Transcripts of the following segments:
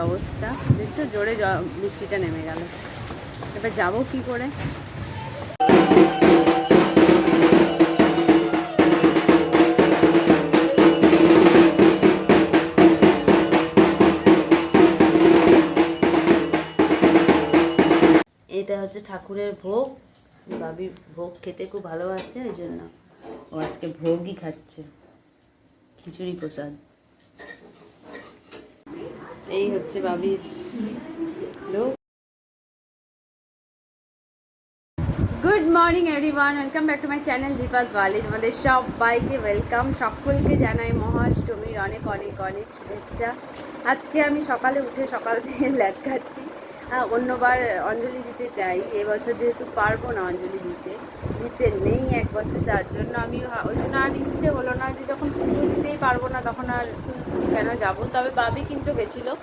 অবস্থা দেখছো, জোরে বৃষ্টিটা নেমে গেল। এবার যাবো কি করে? এটা হচ্ছে ঠাকুরের ভোগ। বাবি ভোগ খেতে খুব ভালোবাসে, ওই জন্য ও আজকে ভোগই খাচ্ছে, খিচুড়ি প্রসাদ। এই হচ্ছে বাবির লোক। Good morning everyone, welcome back to my channel দীপাস ওয়ালি। তোমাদের সবাইকে ওয়েলকাম, সকলকে জানাই মহাষ্টমীর অনেক অনেক অনেক শুভেচ্ছা। আজকে আমি সকালে উঠে সকাল থেকে ল্যাদ খাচ্ছি। অন্যবার অঞ্জলি দিতে চাই, এবছর যেহেতু পারবো না অঞ্জলি দিতে নেই এক বছর, যার জন্য আমি ওই জন্য আর ইচ্ছে হলো না যে যখন পুজো দিতেই পারবো না তখন আর শুধু শুধু কেন যাবো। তবে বাবি কিন্তু গেছিলো,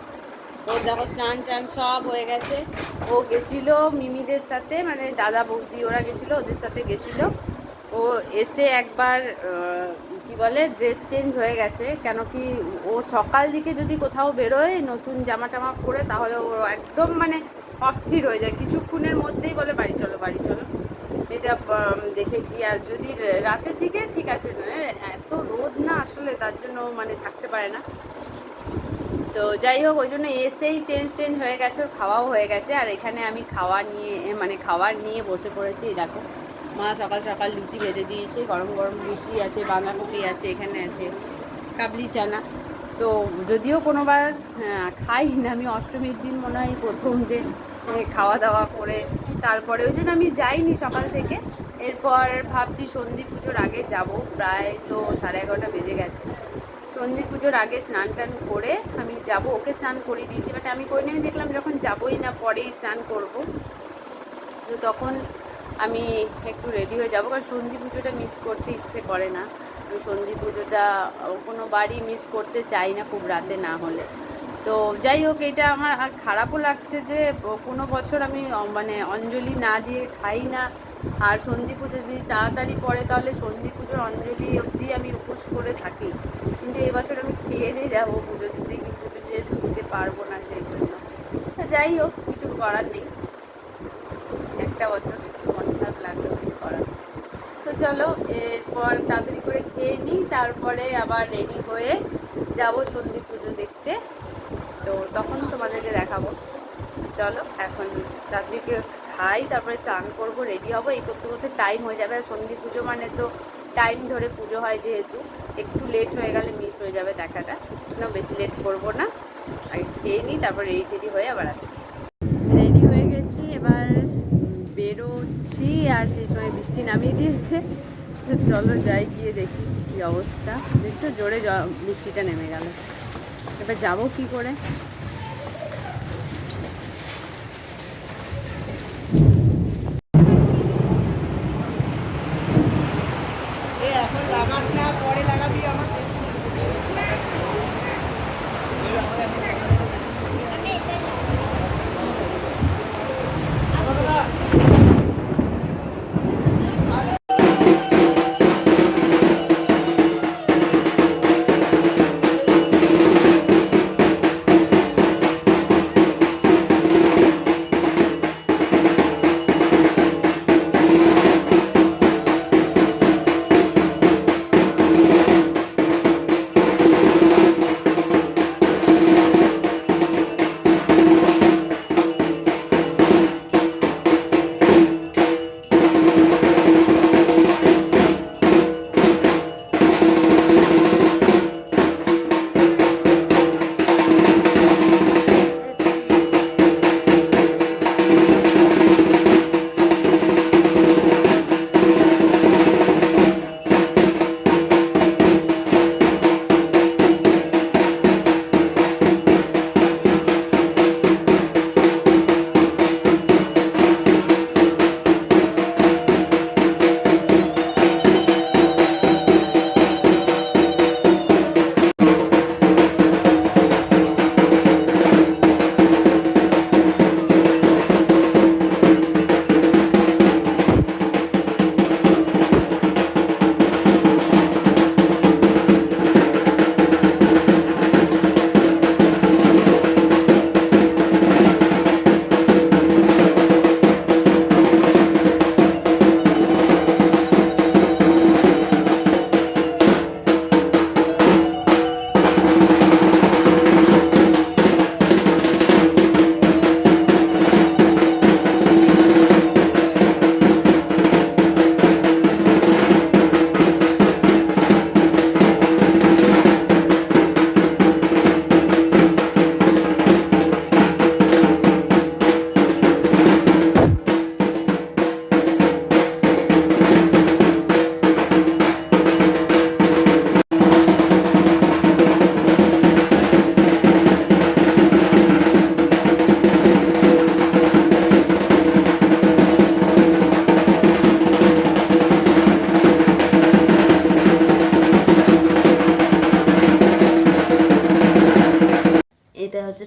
ওর দেখো স্নান টান সব হয়ে গেছে। ও গেছিলো মিমিদের সাথে, মানে দাদা বৌদি ওরা গেছিলো, ওদের সাথে গেছিলো। ও এসে একবার কি বলে ড্রেস চেঞ্জ হয়ে গেছে, কেন কি ও সকাল দিকে যদি কোথাও বেরোয় নতুন জামা টামা পরে, তাহলে ও একদম মানে অস্থির হয়ে যায়, কিছুক্ষণের মধ্যেই বলে বাড়ি চলো বাড়ি চলো। এটা দেখেছি। আর যদি রাতের দিকে ঠিক আছে, এত রোদ না আসলে, তার জন্য মানে থাকতে পারে না। তো যাই হোক, ওই জন্য এসেই চেঞ্জ হয়ে গেছে, খাওয়াও হয়ে গেছে। আর এখানে আমি খাবার নিয়ে বসে পড়েছি। দেখো মা সকাল সকাল লুচি ভেজে দিয়েছে, গরম গরম লুচি আছে, বাঁধাকপি আছে, এখানে আছে কাবলি চানা। তো যদিও কোনোবার খাই না, আমি অষ্টমীর দিন মনে হয় প্রথম যে খাওয়া দাওয়া করে তারপরে, ওই জন্য আমি যাইনি সকাল থেকে। এরপর ভাবছি সন্ধি পুজোর আগে যাব, প্রায় তো 11:30 বেজে গেছে। সন্ধি পুজোর আগে স্নান টান করে আমি যাব। ওকে স্নান করিয়ে দিয়েছি, বাট আমি করিনি। আমি দেখলাম যখন যাবোই না, পরেই স্নান করব, তো তখন আমি একটু রেডি হয়ে যাবো, কারণ সন্ধি পুজোটা মিস করতে ইচ্ছে করে না। আমি সন্ধি পুজোটা কোনো বাড়ি মিস করতে চাই না, খুব রাতে না হলে। তো যাই হোক, এটা আমার আর খারাপও লাগছে যে কোনো বছর আমি মানে অঞ্জলি না দিয়ে খাই না। আর সন্ধি পুজো যদি তাড়াতাড়ি পড়ে, তাহলে সন্ধি পুজোর অঞ্জলি অবধি আমি উপোস করে থাকি, কিন্তু এবছর আমি খেয়ে দিয়ে যাবো পুজো দিতে, কি পুজো যেহেতু দিতে পারবো না সেই জন্য। যাই হোক, কিছু করার নেই, একটা বছর একটু মন খারাপ লাগলেও কিছু করার। তো চলো এরপর তাড়াতাড়ি করে খেয়ে নিই, তারপরে আবার রেডি হয়ে যাব সন্ধি পুজো দেখতে। তো তখন তোমাদেরকে দেখাবো। চলো এখন তাড়াতাড়ি খাই, তারপরে চান করবো, রেডি হবো। এই করতে করতে টাইম হয়ে যাবে। আর সন্ধি পুজো মানে তো টাইম ধরে পুজো হয়, যেহেতু একটু লেট হয়ে গেলে মিস হয়ে যাবে দেখাটা। না, বেশি লেট করবো না, আগে খেয়ে নিই, তারপর রেডি হয়ে আবার আসছি। রেডি হয়ে গেছি, এবার বেরোচ্ছি। আর সেই সময় বৃষ্টি নামিয়ে দিয়েছে, তো চলো যাই, গিয়ে দেখি কী অবস্থা। দেখছো, জোরে বৃষ্টিটা নেমে গেল। এবার যাবো কি করে? এখন লাগাস না, পরে লাগাবি আমাকে।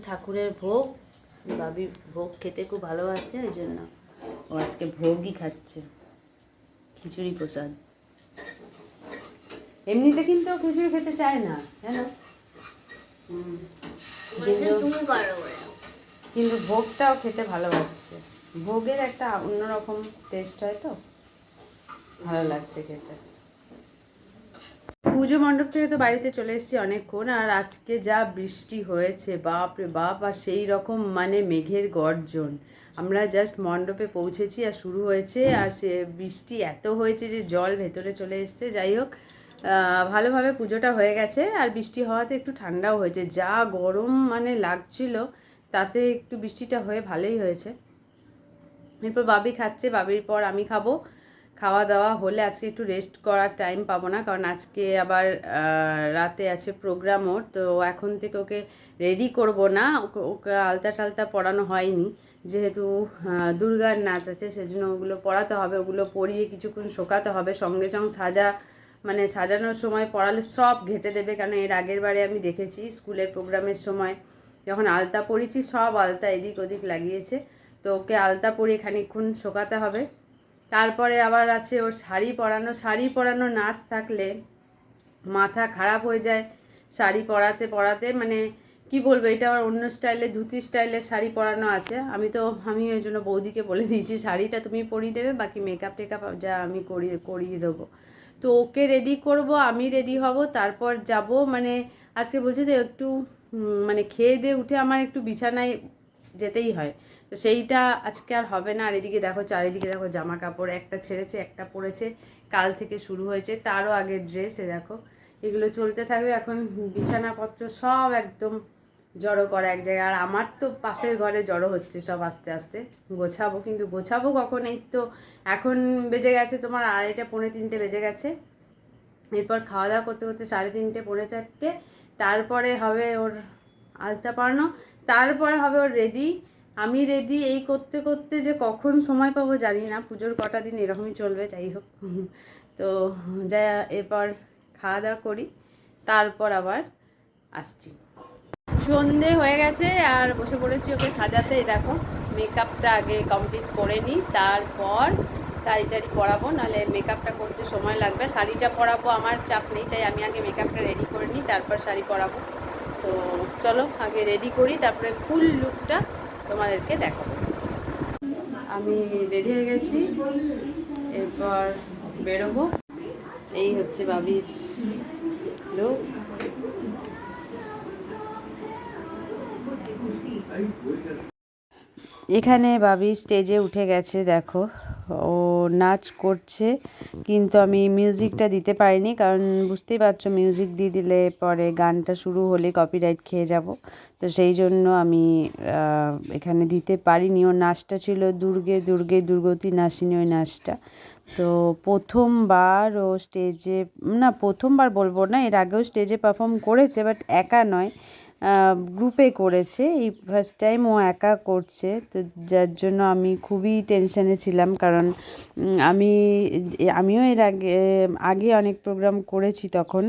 ঠাকুরের ভোগ, বাবি ভোগ খেতে খুব ভালোবাসে, ওই জন্য ও আজকে ভোগই খাচ্ছে, খিচুড়ি প্রসাদ। এমনিতে কিন্তু ও খিচুড়ি খেতে চায় না, জানো। কিন্তু ভোগটাও খেতে ভালোবাসছে। ভোগের একটা অন্যরকম টেস্ট হয়, তো ভালো লাগছে খেতে। পুজো মণ্ডপ থেকে তো বাড়িতে চলে এসেছি অনেকক্ষণ, আর আজকে যা বৃষ্টি হয়েছে বাপ রে বাপ, আর সেই রকম মানে মেঘের গর্জন। আমরা জাস্ট মণ্ডপে পৌঁছেছি আর শুরু হয়েছে, আর সে বৃষ্টি এত হয়েছে যে জল ভেতরে চলে এসছে। যাই হোক, ভালোভাবে পুজোটা হয়ে গেছে, আর বৃষ্টি হওয়াতে একটু ঠান্ডাও হয়েছে। যা গরম মানে লাগছিল, তাতে একটু বৃষ্টিটা হয়ে ভালোই হয়েছে। এরপর বাবি খাচ্ছে, বাবির পর আমি খাবো। খাওয়া দাওয়া হলে আজকে একটু রেস্ট করার টাইম পাবো না, কারণ আজকে আবার রাতে আছে প্রোগ্রাম ওর। তো এখন থেকে ওকে রেডি করব না, ওকে আলতা টালতা পরানো হয়নি, যেহেতু দুর্গার নাচ আছে, সেজন্য ওগুলো পরাতে হবে। ওগুলো পরিয়ে কিছুক্ষণ শোকাতে হবে, সঙ্গে সঙ্গে মানে সাজানোর সময় পরালে সব ঘেঁটে দেবে। কারণ এর আগের বারে আমি দেখেছি স্কুলের প্রোগ্রামের সময় যখন আলতা পরিয়েছি, সব আলতা এদিক ওদিক লাগিয়েছে। তো ওকে আলতা পরিয়ে খানিকক্ষণ শোকাতে হবে। তারপরে আবার আছে ওর শাড়ি পরানো। শাড়ি পরানো নাচ থাকলে মাথা খারাপ হয়ে যায়। শাড়ি পরাতে পরাতে মানে কি বলবো, এটা আবার অন্য স্টাইলে, ধুতি স্টাইলে শাড়ি পরানো আছে। আমি ওই জন্য বৌদিকে বলে দিয়েছি, শাড়িটা তুমি পরিয়ে দেবে, বাকি মেকআপ টেকআপ যা আমি করিয়ে দেবো। তো ওকে রেডি করব, আমি রেডি হব, তারপর যাব। মানে আজকে বলছি তো একটু মানে খেয়ে দিয়ে উঠে আমার একটু বিছানায় যেতেই হয়, তো সেইটা আজকে আর হবে না। আর এদিকে দেখো, চারিদিকে দেখো জামা কাপড়, একটা ছেড়েছে একটা পরেছে, কাল থেকে শুরু হয়েছে, তারও আগের ড্রেসে দেখো। এগুলো চলতে থাকবে। এখন বিছানাপত্র সব একদম জড়ো করা এক জায়গায়, আর আমার তো পাশের ঘরে জড়ো হচ্ছে সব আস্তে আস্তে। গোছাবো, কিন্তু গোছাবো কখন? এই তো এখন বেজে গেছে তোমার 2:30 পৌনে 3টে বেজে গেছে। এরপর খাওয়া দাওয়া করতে করতে 3:30 পৌনে 4টে, তারপরে হবে ওর আলতা পরানো, তারপরে হবে ওর রেডি, আমি রেডি। এই করতে করতে যে কখন সময় পাবো জানি না। পুজোর কটা দিন এরকমই চলবে। যাই হোক, তো যা এরপর খাওয়া দাওয়া করি, তারপর আবার আসছি। সন্ধে হয়ে গেছে আর বসে পড়েছি ওকে সাজাতে। দেখো, মেকআপটা আগে কমপ্লিট করে নিই, তারপর শাড়ি টাড়ি পরাবো, নাহলে মেকআপটা করতে সময় লাগবে। শাড়িটা পরাবো আমার চাপ নেই, তাই আমি আগে মেকআপটা রেডি করে নিই, তারপর শাড়ি পরাবো। তো চলো আগে রেডি করি, তারপরে ফুল লুকটা তোমাদেরকে দেখাবো। আমি রেডি হয়ে গেছি, এরপর বেরোবো। এই হচ্ছে বাবির লুক। এখানে বাবি স্টেজে উঠে গেছে, দেখো ও নাচ করছে, কিন্তু আমি মিউজিকটা দিতে পারিনি, কারণ বুঝতেই পারছো মিউজিক দিয়ে দিলে পরে গানটা শুরু হলে কপিরাইট খেয়ে যাব। তো সেই জন্য আমি এখানে দিতে পারিনি। ওর নাচটা ছিল দুর্গে দুর্গে দুর্গতি নাসিনী, ওই নাচটা। তো প্রথমবার ও স্টেজে, না প্রথমবার বলবো না, এর আগেও স্টেজে পারফর্ম করেছে, বাট একা নয়, গ্রুপে করেছে। এই ফার্স্ট টাইম ও একা করছে, তো যার জন্য আমি খুবই টেনশনে ছিলাম। কারণ আমিও এর আগে অনেক প্রোগ্রাম করেছি, তখন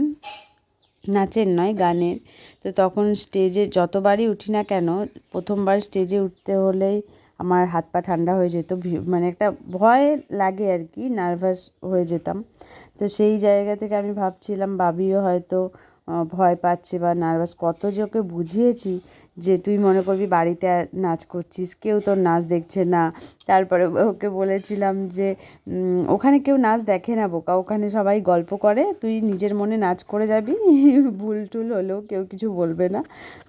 নাচের নয় গানের। তো তখন স্টেজে যতবারই উঠি না কেন, প্রথমবার স্টেজে উঠতে হলেই আমার হাত পা ঠান্ডা হয়ে যেত, মানে একটা ভয় লাগে আর কি, নার্ভাস হয়ে যেতাম। তো সেই জায়গা থেকে আমি ভাবছিলাম বাবিও হয়তো ভয় পাচ্ছে বা নার্ভাস। কত যে ওকে বুঝিয়েছি যে তুই মনে করবি বাড়িতে নাচ করছিস, কেউ তোর নাচ দেখছে না। তারপরে ওকে বলেছিলাম যে ওখানে কেউ নাচ দেখে না বোকা, ওখানে সবাই গল্প করে, তুই নিজের মনে নাচ করে যাবি, ভুল টুল হলেও কেউ কিছু বলবে না।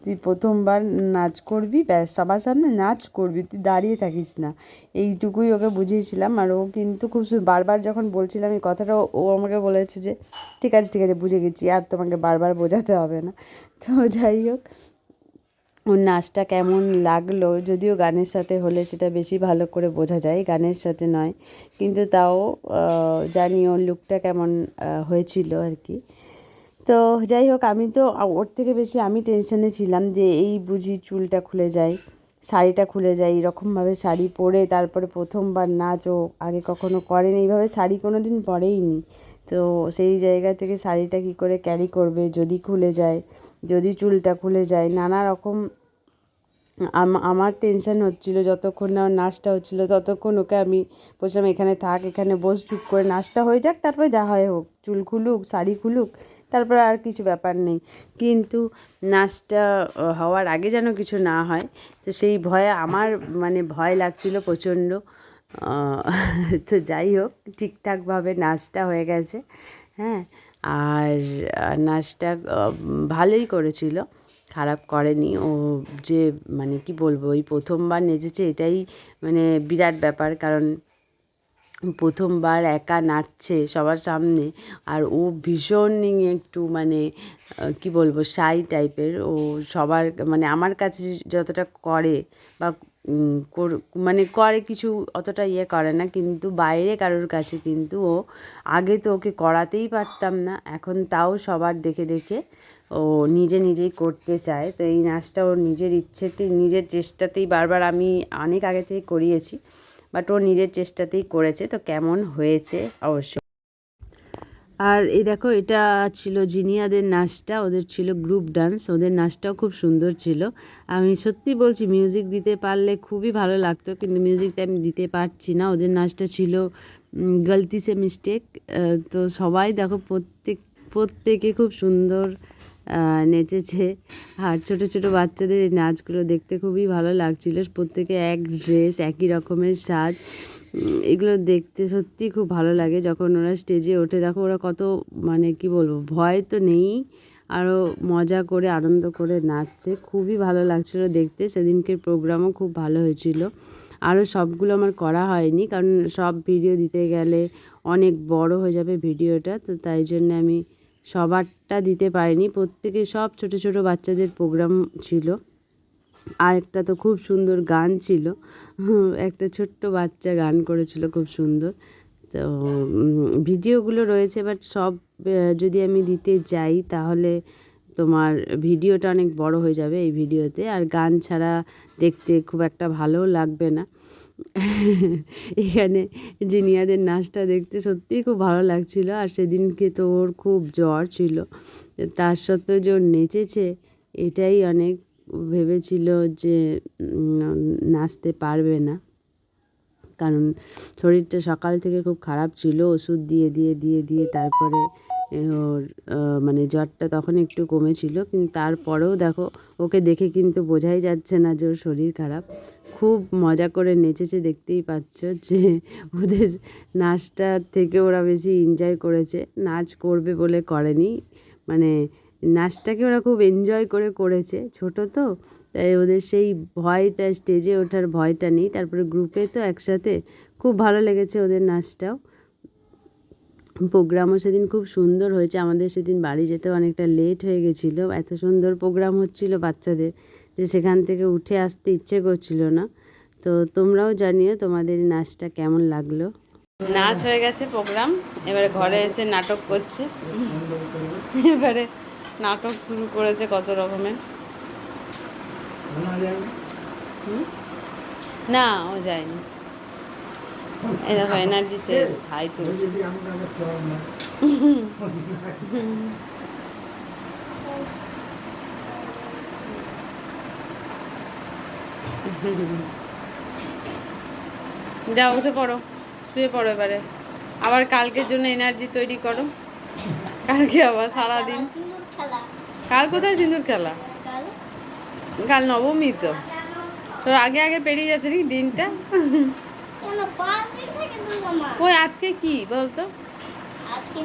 তুই প্রথমবার নাচ করবি, ব্যাস সবার সামনে নাচ করবি, তুই দাঁড়িয়ে থাকিস না। এইটুকুই ওকে বুঝিয়েছিলাম। আর ও কিন্তু খুব বারবার যখন বলছিলাম এই কথাটা, ও আমাকে বলেছে যে ঠিক আছে ঠিক আছে, বুঝে গেছি, আর তোমাকে বারবার বোঝাতে হবে না। তো যাই হোক, ওর নাচটা কেমন লাগলো, যদিও গানের সাথে হলে সেটা বেশি ভালো করে বোঝা যায়, গানের সাথে নয়, কিন্তু তাও জানি ওর লুকটা কেমন হয়েছিল আর কি। তো যাই হোক, আমি তো ওর থেকে বেশি আমি টেনশনে ছিলাম যে এই বুঝি চুলটা খুলে যায়, শাড়িটা খুলে যায়, এরকমভাবে শাড়ি পরে তারপরে প্রথমবার নাচ, ও আগে কখনো করেনি, এইভাবে শাড়ি কোনো দিন পরেইনি। তো সেই জায়গা থেকে শাড়িটা কী করে ক্যারি করবে, যদি খুলে যায়, যদি চুলটা খুলে যায়, নানা রকম আমার টেনশন হচ্ছিল যতক্ষণ না ওর নাচটা হচ্ছিল, ততক্ষণ ওকে আমি বলছিলাম এখানে থাক, এখানে বস, চুপ করে নাচটা হয়ে যাক, তারপরে যা হয় হোক, চুল খুলুক, শাড়ি খুলুক, তারপরে আর কিছু ব্যাপার নেই। কিন্তু নাচটা হওয়ার আগে যেন কিছু না হয়, তো সেই ভয়ে আমার মানে ভয় লাগছিল প্রচণ্ড। আহ, তো যাই হোক, ঠিকঠাকভাবে নাচটা হয়ে গেছে। হ্যাঁ, আর নাচটা ভালোই করেছিল, খারাপ করেনি ও। যে মানে কি বলবো, এই প্রথমবার নেচেছে, এটাই মানে বিরাট ব্যাপার। কারণ প্রথমবার একা নাচছে সবার সামনে, আর ও ভীষণই একটু মানে কি বলবো, শাই টাইপের। ও সবার মানে আমার কাছে যতটা করে বা মানে করে কিছু, অতটা ইয়ে করে না, কিন্তু বাইরে কারোর কাছে কিন্তু ও, আগে তো ওকে করাতেই পারতাম না, এখন তাও সবার দেখে দেখে ও নিজে নিজেই করতে চায়। তো এই নাচটা ওর নিজের ইচ্ছেতেই, নিজের চেষ্টাতেই, বারবার আমি অনেক আগে থেকে করিয়েছি, বাট ও নিজের চেষ্টাতেই করেছে। তো কেমন হয়েছে অবশ্যই। আর এই দেখো, এটা ছিল জিনিয়াদের নাচটা, ওদের ছিল গ্রুপ ডান্স, ওদের নাচটাও খুব সুন্দর ছিল। আমি সত্যি বলছি, মিউজিক দিতে পারলে খুবই ভালো লাগতো, কিন্তু মিউজিকটা আমি দিতে পারছি না। ওদের নাচটা ছিল গলতি সে মিস্টেক। তো সবাই দেখো, প্রত্যেকে খুব সুন্দর নেচেছে। আর ছোটো ছোটো বাচ্চাদের এই নাচগুলো দেখতে খুবই ভালো লাগছিলো, প্রত্যেকে এক ড্রেস, একই রকমের সাজ। এগুলো দেখতে সত্যিই খুব ভালো লাগে যখন ওরা স্টেজে ওঠে। দেখো ওরা কত মানে কি বলবো, ভয় তো নেই, আরও মজা করে আনন্দ করে নাচছে, খুবই ভালো লাগছিলো দেখতে। সেদিনকের প্রোগ্রামও খুব ভালো হয়েছিল। আরও সবগুলো আমার করা হয়নি, কারণ সব ভিডিও দিতে গেলে অনেক বড় হয়ে যাবে ভিডিওটা, তো তাই জন্য আমি সবারটা দিতে পারিনি। প্রত্যেকে সব ছোটো ছোটো বাচ্চাদের প্রোগ্রাম ছিল। আর একটা তো খুব সুন্দর গান ছিল, একটা ছোট্ট বাচ্চা গান করেছিল খুব সুন্দর। তো ভিডিওগুলো রয়েছে, বাট সব যদি আমি দিতে যাই তাহলে তোমার ভিডিওটা অনেক বড় হয়ে যাবে এই ভিডিওতে, আর গান ছাড়া দেখতে খুব একটা ভালোও লাগবে না। এখানে জিনিয়াদের নাচটা দেখতে সত্যিই খুব ভালো লাগছিল। আর সেদিনকে তো ওর খুব জ্বর ছিল, তার সত্ত্বেও যে ওর নেচেছে, এটাই অনেক। ভেবেছিল যে নাচতে পারবে না, কারণ শরীরটা সকাল থেকে খুব খারাপ ছিল, ওষুধ দিয়ে দিয়ে দিয়ে দিয়ে তারপরে ওর মানে জ্বরটা তখন একটু কমেছিল, কিন্তু তারপরেও দেখো, ওকে দেখে কিন্তু বোঝাই যাচ্ছে না যে ওর শরীর খারাপ। খুব মজা করে নেচেছে, দেখতেই পাচ্ছ যে ওদের নাচটার থেকে ওরা বেশি এনজয় করেছে, নাচ করবে বলে করেনি, মানে নাচটাকে ওরা খুব এনজয় করে করেছে। ছোট তো, তাই ওদের সেই ভয়টা, স্টেজে ওঠার ভয়টা নেই। তারপরে গ্রুপে তো একসাথে খুব ভালো লেগেছে ওদের নাচটাও। প্রোগ্রামও সেদিন খুব সুন্দর হয়েছে। আমাদের সেদিন বাড়ি যেতেও অনেকটা লেট হয়ে গেছিলো, এত সুন্দর প্রোগ্রাম হচ্ছিল বাচ্চাদের যে সেখান থেকে উঠে আসতে ইচ্ছে করছিল না। তো তোমরাও জানিও তোমাদের নাচটা কেমন লাগলো। নাচ হয়ে গেছে, প্রোগ্রাম, এবারে ঘরে এসে নাটক করছে। এবারে নাটক শুরু করেছে কত রকমের। না, ও যায়নি। এই দেখো, এনার্জি শেষ, হাই তুলছে। যাও, উঠে পড়ো, শুয়ে পড়ো এবারে। আবার কালকের জন্য এনার্জি তৈরি করো, কালকে আবার সারাদিন। কাল কোথায় সিঁদুর খেলা? কাল নবমী তো, তোর আগে আগে পেরিয়ে যাচ্ছে রে দিনটা। ওই আজকে কি বলতো, আজকে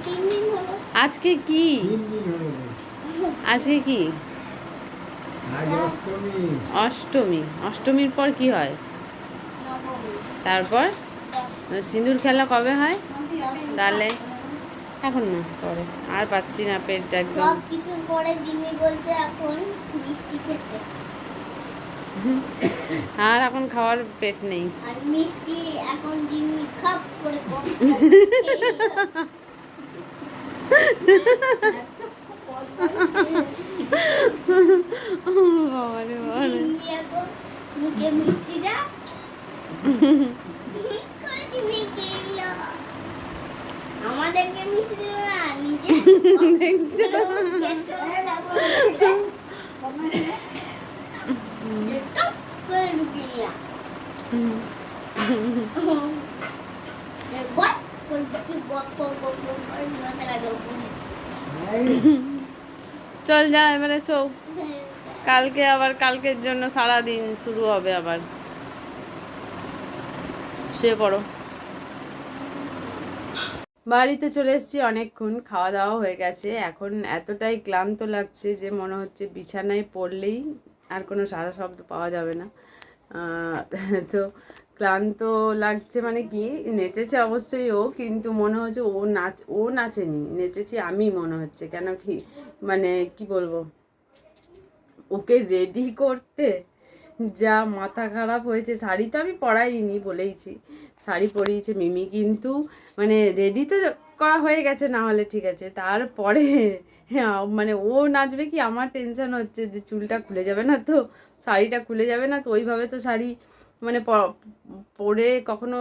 কি, আজকে কি অষ্টমী। অষ্টমীর পর কি হয়? তারপর সিঁদুর খেলা কবে হয় তাহলে? এখন না, পরে। আর পাচ্ছি না, পেটটা একদম। সব কিছু পরে দিমি বলছে এখন মিষ্টি খেতে। আর এখন খাওয়ার পেট নেই। আর মিষ্টি এখন দিমি খাপ করে কম বাবারে বাবারে, মুখে মিষ্টিটা করে দিমি খেলো। আমাদেরকে মিষ্টি দিল না, নিজে দেখছো? দেখতো করে ঢুকিয়ে নিলাম হুম। গপ করে ঢুকি গপ গপ গপ গপ করে ঝিমাতে লাগলো বুড়ি চল যা এবারে শো, কালকে আবার কালকের জন্য সারা দিন শুরু হবে আবার। শুয়ে পড়ো। বাড়িতে চলে এসেছি অনেকক্ষণ, খাওয়া দাওয়া হয়ে গেছে। এখন এতটাই ক্লান্ত লাগছে যে মনে হচ্ছে বিছানায় পড়লেই আর কোনো সারা শব্দ পাওয়া যাবে না। তো ক্লান্ত লাগছে মানে কি, নেচেছে অবশ্যই ও, কিন্তু মনে হচ্ছে ও নাচেনি, নেচেছি আমি মনে হচ্ছে। কেন কি মানে কি বলবো, ওকে রেডি করতে যা মাথা খারাপ হয়েছে। শাড়ি তো আমি পরাইনি বলেইছি, শাড়ি পরিয়েছে মিমি, কিন্তু মানে রেডি তো করা হয়ে গেছে, না হলে ঠিক আছে। তারপরে হ্যাঁ মানে ও নাচবে কি, আমার টেনশন হচ্ছে যে চুলটা খুলে যাবে না তো, শাড়িটা খুলে যাবে না তো। ওইভাবে তো শাড়ি মানে পরে কখনো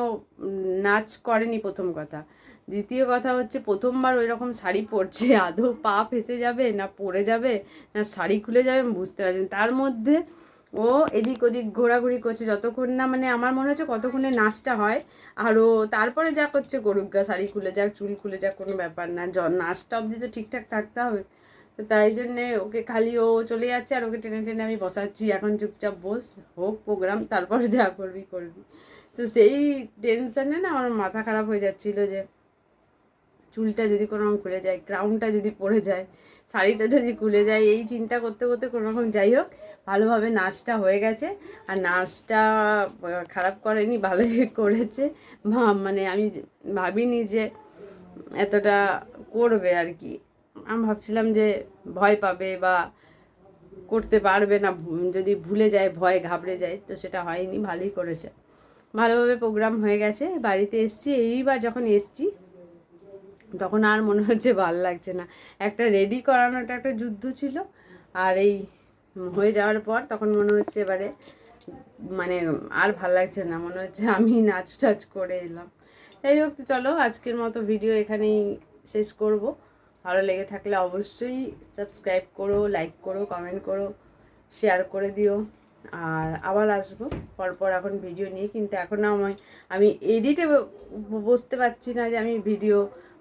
নাচ করেনি, প্রথম কথা। দ্বিতীয় কথা হচ্ছে প্রথমবার ওই রকম শাড়ি পরছে, আদৌ পা ফেসে যাবে না পড়ে যাবে না শাড়ি খুলে যাবে আমি বুঝতে পারছি না। তার মধ্যে ও এদিক ওদিক ঘোরাঘুরি করছে, যতক্ষণ না মানে আমার মনে হচ্ছে কতক্ষণে নাচটা হয়। আর ও তারপরে যা করছে করুক গা, শাড়ি খুলে যাক চুল খুলে যাক কোনো ব্যাপার না, নাচটা অবধি তো ঠিকঠাক থাকতে হবে। তো তাই জন্যে ওকে খালি ও চলে যাচ্ছে আর ওকে টেনে টেনে আমি বসাচ্ছি, এখন চুপচাপ বস, হোক প্রোগ্রাম, তারপর যা করবি করবি। তো সেই টেনশনে না আমার মাথা খারাপ হয়ে যাচ্ছিলো যে চুলটা যদি কোনো রকম খুলে যায়, ক্রাউনটা যদি পড়ে যায়, শাড়িটা যদি খুলে যায়, এই চিন্তা করতে করতে কোনো রকম যাই হোক ভালোভাবে নাচটা হয়ে গেছে। আর নাচটা খারাপ করেনি, ভালোই করেছে। মানে আমি ভাবিনি যে এতটা করবে আর কি। আমি ভাবছিলাম যে ভয় পাবে বা করতে পারবে না, যদি ভুলে যায়, ভয় ঘাবড়ে যায়, তো সেটা হয়নি, ভালোই করেছে। ভালোভাবে প্রোগ্রাম হয়ে গেছে। বাড়িতে এসছি, এইবার যখন এসছি তখন আর মনে হচ্ছে ভাল লাগছে না। একটা রেডি করানোটা একটা যুদ্ধ ছিল, আর এই হয়ে যাওয়ার পর তখন মনে হচ্ছে এবারে মানে আর ভাল লাগছে না, মনে হচ্ছে আমি নাচ টাচ করে এলাম। যাই হোক, চলো আজকের মতো ভিডিও এখানেই শেষ করব। ভালো লেগে থাকলে অবশ্যই সাবস্ক্রাইব করো, লাইক করো, কমেন্ট করো, শেয়ার করে দিও। আর আবার আসবো পরপর এখন ভিডিও নিয়ে, কিন্তু এখন আমি এডিটে বসতে পারছি না যে আমি ভিডিও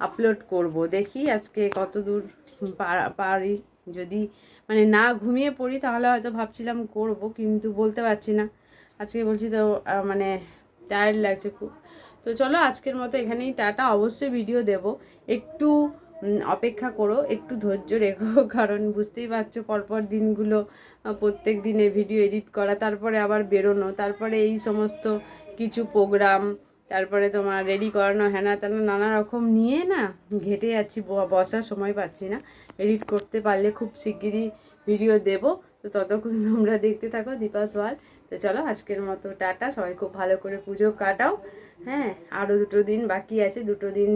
আপলোড করব। দেখি আজকে কত দূর পারি। যদি মানে না ঘুমিয়ে পড়ি তাহলে হয়তো ভাবছিলাম করব, কিন্তু বলতে পারছি না। আজকে বলছি তো মানে টায়ার্ড লাগছে খুব। তো চলো আজকের মতো এখানেই টাটা। অবশ্যই ভিডিও দেব, একটু অপেক্ষা করো, একটু ধৈর্য রেখো, কারণ বুঝতেই পারছো পরপর দিনগুলো প্রত্যেক দিনের ভিডিও এডিট করা, তারপরে আবার বেরোনো, তারপরে এই সমস্ত কিছু প্রোগ্রাম, তারপরে তোমার রেডি করানো, হ্যানা ত্যানা নানা রকম নিয়ে না ঘেটে যাচ্ছি, বসার সময় পাচ্ছি না। এডিট করতে পারলে খুব শিগগিরই ভিডিও দেব। তো ততক্ষণ তোমরা দেখতে থাকো দীপাস ওয়ার্ল্ড। তো চলো আজকের মতো টাটা, সবাই খুব ভালো করে পুজো কাটাও। হ্যাঁ, আরও 2 দিন বাকি আছে, 2 দিন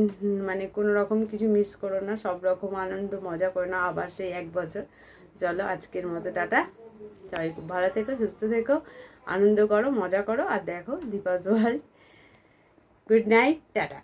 মানে কোনো রকম কিছু মিস করো না, সব রকম আনন্দ মজা করো না, আবার সেই 1 বছর। চলো আজকের মতো টাটা, সবাই খুব ভালো থেকো, সুস্থ থেকো, আনন্দ করো, মজা করো, আর দেখো Deepa's world. Good night, tata.